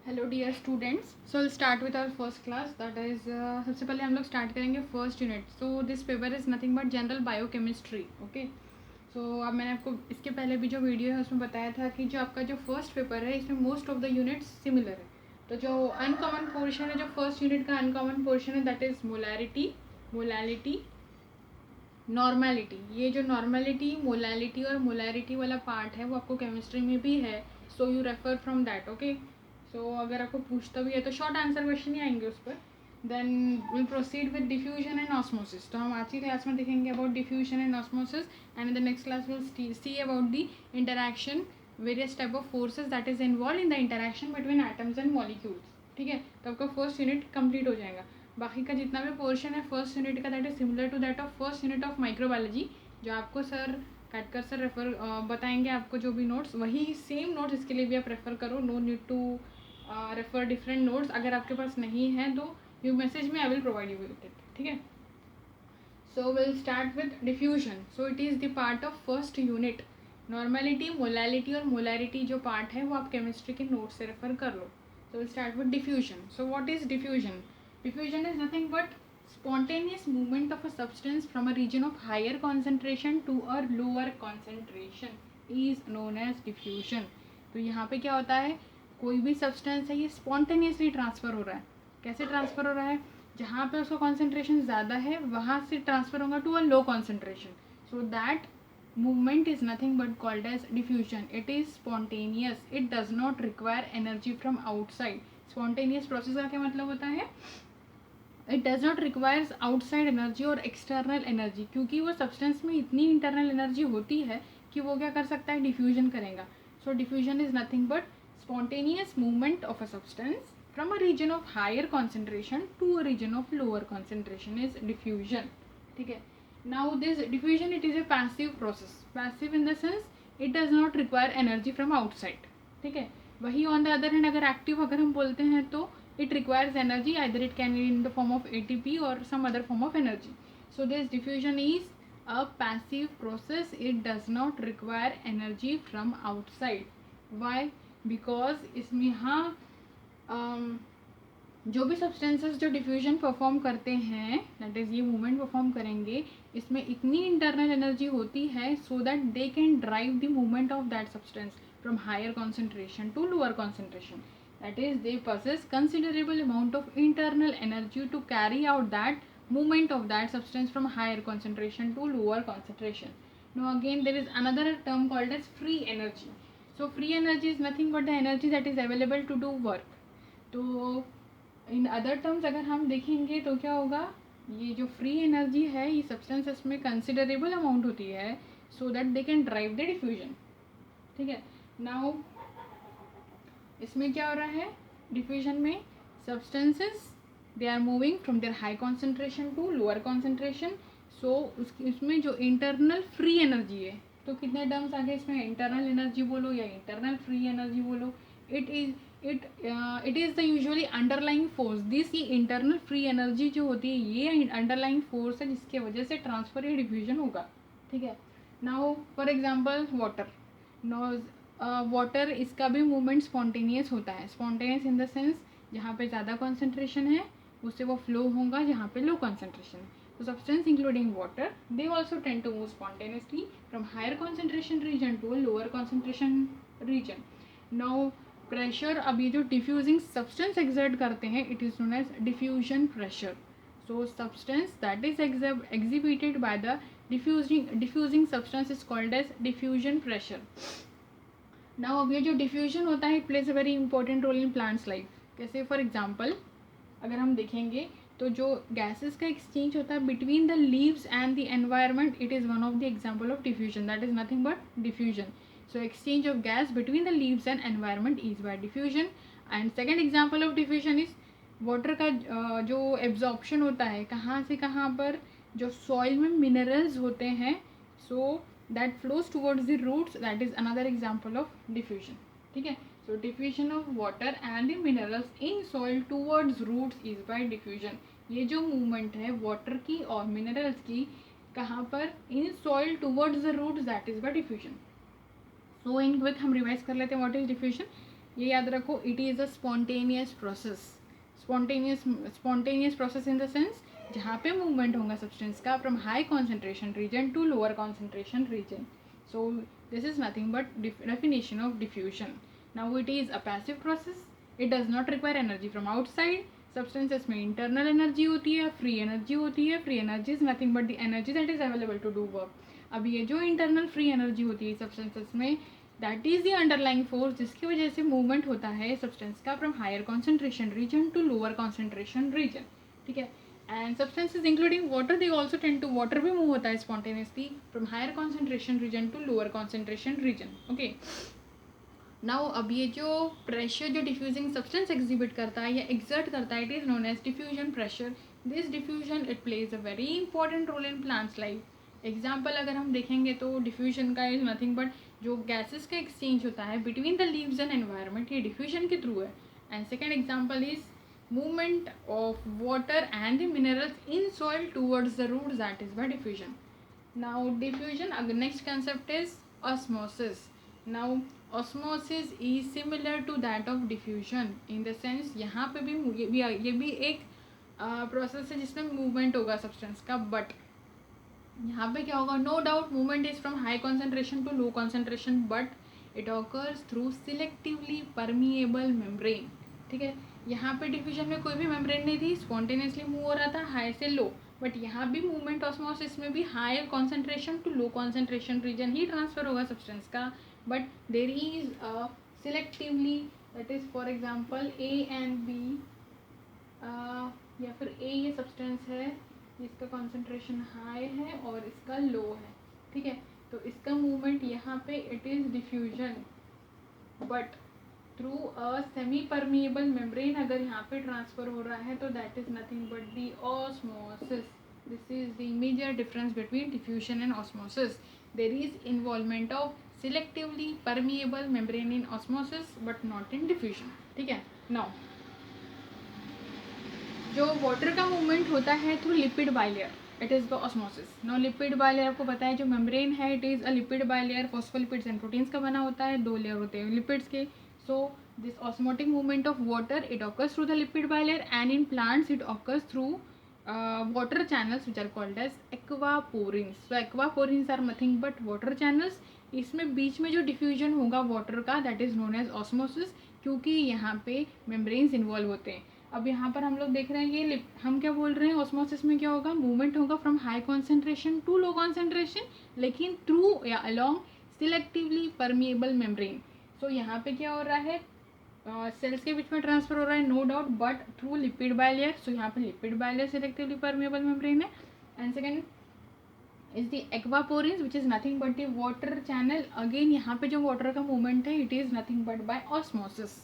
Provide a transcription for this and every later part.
Hello dear students, so will start with our first class that is सबसे पहले हम लोग स्टार्ट करेंगे first unit. So this paper is nothing but general biochemistry. Okay, so अब मैंने आपको इसके पहले भी जो वीडियो है उसमें बताया था कि जो आपका जो फर्स्ट पेपर है इसमें most of the units similar है. तो जो अनकॉमन पोर्शन है, जो फर्स्ट यूनिट का अनकॉमन पोर्शन है that is molarity, molality, normality. ये जो नॉर्मेलिटी, मोलैलिटी और मोलैरिटी वाला पार्ट है वो आपको केमिस्ट्री में भी है. So you refer from that. Okay, so अगर आपको पूछता भी है तो शॉर्ट आंसर क्वेश्चन ही आएंगे उस पर. Then will proceed with diffusion and osmosis. तो हम आज की क्लास में देखेंगे about diffusion and osmosis, and in the next class will see about the interaction, various type of forces that is involve in the interaction between atoms and molecules. ठीक है, तो आपका फर्स्ट यूनिट कंप्लीट हो जाएगा. बाकी का जितना भी पोर्शन है फर्स्ट यूनिट का that is similar to that of first unit of microbiology, जो आपको सर काटकर सर रेफर बताएंगे. आपको जो भी नोट्स, वही सेम नोट्स इसके लिए भी आप रेफर करो. No need to refer different notes. अगर आपके पास नहीं है तो यू मैसेज में, I will provide you with it. ठीक है, so will start with diffusion. So it is the part of first unit. Normality, molality और मोलैरिटी जो पार्ट है वो आप केमिस्ट्री के नोट से रेफर कर लो. So we'll start with diffusion. So what is diffusion? Diffusion is nothing but spontaneous movement of a substance from a region of higher concentration to a lower concentration is known as diffusion. तो यहाँ पे क्या होता है, कोई भी substance है ये स्पॉन्टेनियसली ट्रांसफ़र हो रहा है. कैसे ट्रांसफ़र हो रहा है? जहाँ पे उसका कॉन्सेंट्रेशन ज़्यादा है वहाँ से ट्रांसफ़र होगा to a low concentration. So that movement is nothing but called as diffusion. It is spontaneous. It does not require energy from outside. Spontaneous process का क्या मतलब होता है? It does not requires outside energy और external energy, क्योंकि वो substance में इतनी internal energy होती है कि वो क्या कर सकता है, diffusion करेगा. So diffusion is nothing but spontaneous movement of a substance from a region of higher concentration to a region of lower concentration is diffusion. ठीक है. Now this diffusion, it is a passive process. Passive in the sense it does not require energy from outside. ठीक है. वही on the other hand अगर active अगर हम बोलते हैं तो it requires energy, either it can be in the form of ATP or some other form of energy. So this diffusion is a passive process. It does not require energy from outside. Why? Because इसमें यहाँ जो भी substances जो diffusion perform करते हैं, that is ये movement perform करेंगे, इसमें इतनी इंटरनल एनर्जी होती है so that they can drive the movement of that substance from higher concentration to lower concentration. That is they possess considerable amount of internal energy to carry out that movement of that substance from higher concentration to lower concentration. Now again there is another term called as free energy. So free energy is nothing but the energy that is available to do work. तो in other terms अगर हम देखेंगे तो क्या होगा, ये जो free energy है ये सब्सटेंसेस में कंसिडरेबल अमाउंट होती है so that they can drive the diffusion. ठीक है. नाउ इसमें क्या हो रहा है, डिफ्यूजन में substances they are moving from their high concentration to lower concentration. So उसमें जो इंटरनल फ्री एनर्जी है, तो कितने टर्म्स आ गए इसमें, इंटरनल एनर्जी बोलो या इंटरनल फ्री एनर्जी बोलो, it is the usually underlying force. This ये इंटरनल फ्री एनर्जी जो होती है ये अंडरलाइंग फोर्स है जिसके वजह से ट्रांसफर या डिफ्यूजन होगा. ठीक है. Now for example water. Water इसका भी मूवमेंट स्पॉन्टेनियस होता है. स्पॉन्टेनियस इन द सेंस जहाँ पे ज़्यादा कॉन्सेंट्रेशन है उससे वो फ्लो होगा जहाँ पे लो कॉन्सेंट्रेशन है. तो substance including water they also tend to move spontaneously from higher concentration region to lower concentration region. Now pressure, अब ये जो डिफ्यूजिंग सब्सटेंस एक्सर्ट करते हैं it is known as diffusion pressure. So substance that is exhibited by the diffusing substance is called as diffusion pressure. Now अब ये जो diffusion होता है it plays a very important role in plants life. कैसे, for example अगर हम देखेंगे तो जो गैसेस का एक्सचेंज होता है between the leaves and the environment, it is one of the example of diffusion. That is nothing but diffusion. So exchange of gas between the leaves and environment is by diffusion. And second example of diffusion is water का जो absorption होता है कहाँ से कहाँ पर, जो soil में minerals होते हैं, so that flows towards the roots. That is another example of diffusion. ठीक है. So diffusion of water and the minerals in soil towards roots is by diffusion. ये जो movement है water की और minerals की कहाँ पर, in soil towards the roots, that is by diffusion. So in quick हम रिवाइज कर लेते हैं व्हाट इज डिफ्यूजन. ये याद रखो, it is a spontaneous process. Spontaneous process in the sense जहाँ पे मूवमेंट होगा सब्सटेंस का from high concentration region to lower concentration region. So this is nothing but definition of diffusion. Now it is a passive process. It does not require energy from outside. Substances में internal energy होती है, free energy होती है. Free energy is nothing but the energy that is available to do work. अब ये जो internal free energy होती है सब्सटेंसेस में, that is the underlying force जिसकी वजह से मूवमेंट होता है सब्सटेंस का from higher concentration region to lower concentration region. ठीक है. And substances including water they also tend to, water भी मूव होता है spontaneously from higher concentration region to lower concentration region. Okay. Now अब ये जो प्रेशर जो डिफ्यूजिंग सब्सटेंस एग्जिबिट करता है या एक्सर्ट करता है, it is known as diffusion pressure. This diffusion it plays a very important role in plants life. Example अगर हम देखेंगे तो डिफ्यूजन का इज नथिंग बट जो गैसेस का एक्सचेंज होता है between the leaves and environment, ये डिफ्यूजन के थ्रू है. And second example is movement of water and the minerals in soil towards the roots, that is by diffusion. Now diffusion, next concept is osmosis. Now osmosis is similar to that of diffusion in the sense यहाँ पे भी ये भी एक process है जिसमें movement होगा substance का. बट यहाँ पे क्या होगा, no doubt movement is from high concentration to low concentration but it occurs through selectively permeable membrane. ठीक है. यहाँ पे डिफ्यूजन में कोई भी मेम्ब्रेन नहीं थी, स्पॉन्टेनियसली मूव हो रहा था हाई से लो. बट यहाँ भी मूवमेंट ऑस्मोसिस में भी higher concentration to low concentration region ही ट्रांसफर होगा सब्सटेंस का. But there is selectively, that is for example A and B, या फिर ए ये सब्सटेंस है इसका कॉन्सेंट्रेशन हाई है और इसका लो है. ठीक है. तो इसका मूवमेंट यहाँ पे it is diffusion but through a semi permeable membrane अगर यहाँ पे ट्रांसफर हो रहा है तो that is nothing but the osmosis. This is the major difference between diffusion and osmosis. There is involvement of selectively permeable membrane in osmosis but not in diffusion. ठीक है. Now जो वाटर का movement होता है through lipid bilayer, it is the osmosis. No lipid bilayer आपको पता है जो मेम्ब्रेन है it is a lipid bilayer. Phospholipids and proteins का बना होता है, 2 लेयर होते हैं लिपिड्स के. So this osmotic movement of water it occurs through the lipid bilayer and in plants it occurs through water channels which are called as aquaporins. So aquaporins are nothing but water channels. इसमें बीच में जो diffusion होगा water का that is known as osmosis क्योंकि यहाँ पे membranes involve होते हैं. अब यहाँ पर हम लोग देख रहे हैं ये हम क्या बोल रहे हैं, ऑस्मोसिस में क्या होगा, मूवमेंट होगा from high concentration to low concentration लेकिन थ्रू या along selectively permeable membrane. So यहाँ पे क्या हो रहा है, सेल्स के बीच में ट्रांसफर हो रहा है no doubt but through lipid bilayer. So यहाँ पे lipid bilayer selectively permeable membrane है. And second is the aquaporins which is nothing but the water channel. Again यहाँ पे जो वाटर का मूवमेंट है it is nothing but by osmosis.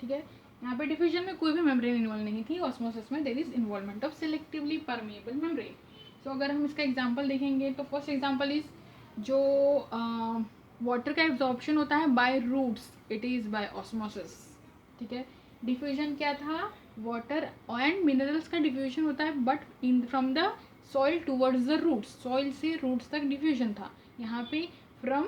ठीक है. यहाँ पे डिफ्यूजन में कोई भी मेम्ब्रेन इन्वॉल्व नहीं थी. ऑस्मोसिस में there is involvement of selectively permeable membrane. So अगर हम इसका एग्जांपल देखेंगे तो फर्स्ट एग्जांपल इज जो वाटर का एब्जॉर्प्शन होता है by roots it is by osmosis. ठीक है. डिफ्यूजन क्या था, वाटर एंड मिनरल्स का डिफ्यूजन होता है but in from the soil towards the roots. Soil से रूट्स तक डिफ्यूजन था. यहाँ पे from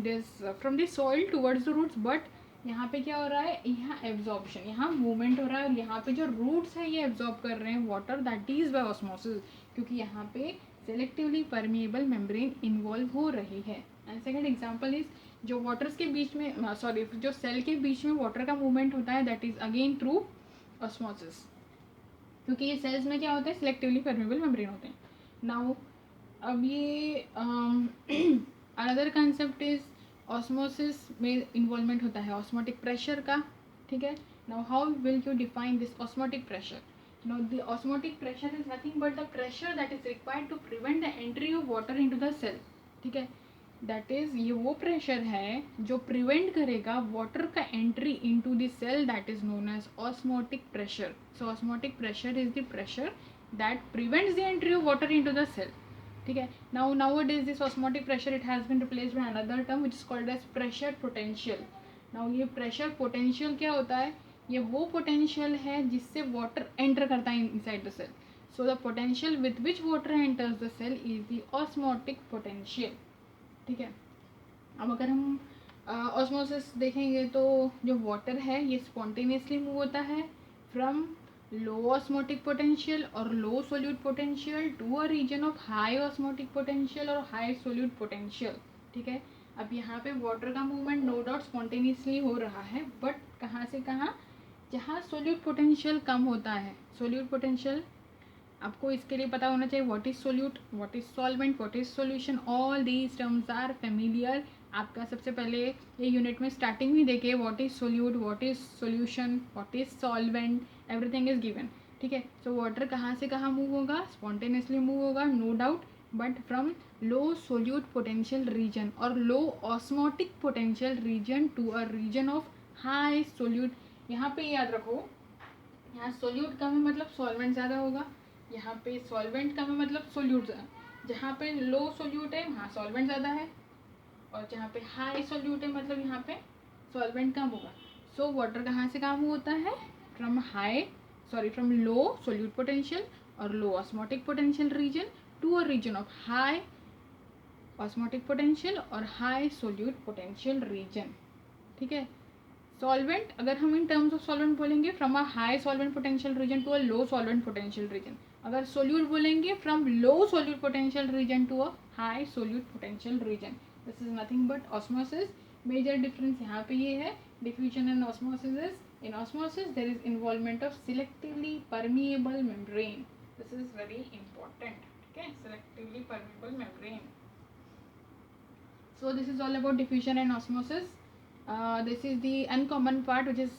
the soil towards the roots but यहाँ पे क्या हो रहा है, यहाँ एब्जॉर्प्शन, यहाँ मूवमेंट हो रहा है और यहाँ पे जो रूट्स है ये एब्जॉर्ब कर रहे हैं water that is by osmosis क्योंकि यहाँ पे सेलेक्टिवली परमिएबल मेम्ब्रेन इन्वॉल्व हो रही है. एंड सेकंड एग्जांपल इज जो वाटर्स के बीच में जो सेल के बीच में वाटर का मूवमेंट होता है that is again through osmosis क्योंकि ये सेल्स में क्या होता है, सिलेक्टिवली परमिएबल मेम्ब्रेन होते हैं. नाउ अब ये अनदर कंसेप्ट इज ऑस्मोसिस में इन्वॉल्वमेंट होता है ऑस्मोटिक प्रेशर का. ठीक है. Now how will you define this osmotic pressure. Now the osmotic pressure is nothing but the pressure that is required to prevent the entry of water into the cell. ठीक है. That is ये वो pressure है जो prevent करेगा water का entry into the cell that is known as osmotic pressure. So osmotic pressure is the pressure that prevents the entry of water into the cell. ठीक है. nowadays this osmotic pressure it has been replaced by another term which is called as pressure potential. now ये pressure potential क्या होता है, ये वो potential है जिससे water enter करता है inside the cell. so the potential with which water enters the cell is the osmotic potential. ठीक है. अब अगर हम ऑस्मोसिस देखेंगे तो जो वाटर है ये स्पॉन्टेनियसली मूव होता है फ्रॉम लो ऑस्मोटिक पोटेंशियल और low solute potential to a region of high osmotic potential और हाई सोल्यूट पोटेंशियल। ठीक है, अब यहाँ पे वाटर का मूवमेंट नो डाउट स्पॉन्टेनियसली हो रहा है, बट कहाँ से कहाँ, जहाँ सोल्यूट पोटेंशियल कम होता है। सोल्यूट पोटेंशियल आपको इसके लिए पता होना चाहिए, what is solute, what is solvent, what is solution, all these terms are familiar. आपका सबसे पहले ये यूनिट में स्टार्टिंग में देखिए what is solute, what is solution, what is solvent, everything is given. ठीक है, सो वाटर कहाँ से कहाँ मूव होगा, स्पॉन्टेनियसली मूव होगा no doubt, but from low solute potential region और low osmotic potential region to a region of high solute. यहाँ पे याद रखो, यहाँ सोल्यूट कम है मतलब सॉल्वेंट ज़्यादा होगा, यहाँ पे सॉल्वेंट कम है मतलब सोल्यूट ज़्यादा, जहाँ पे लो सोल्यूट है वहाँ सॉल्वेंट ज़्यादा है, और जहाँ पे हाई सोल्यूट है मतलब यहाँ पे सॉल्वेंट कम होगा। सो वाटर कहाँ से कम होता है, फ्रॉम लो सोल्यूट पोटेंशियल और low osmotic potential region to a region of high osmotic potential और हाई सोल्यूट पोटेंशियल रीजन। ठीक है, सॉल्वेंट अगर हम इन टर्म्स ऑफ सॉल्वेंट बोलेंगे from a high solvent potential region to a low solvent potential region. अगर solute बोलेंगे from low solute potential region to a high solute potential region. This is nothing but osmosis. Major difference यहाँ पे ये है, diffusion and osmosis is, in osmosis there is involvement of selectively permeable membrane. This is very important. ठीक है, selectively permeable membrane. So this is all about diffusion and osmosis. This is the uncommon part which is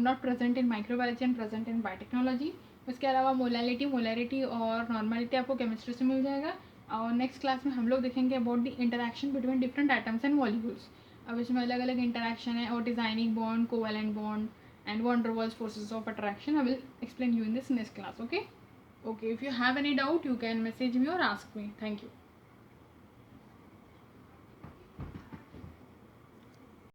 not present in microbiology and present in biotechnology. उसके अलावा molarity और normality आपको chemistry से मिल जाएगा, और next class में हम लोग देखेंगे about the interaction between different atoms and molecules. अब इसमें अलग अलग इंटरेक्शन है, और डिजाइनिंग bond, covalent bond and van der Waals forces of attraction. I will explain you in this next class. Okay, if you have any doubt you can message me or ask me. Thank you.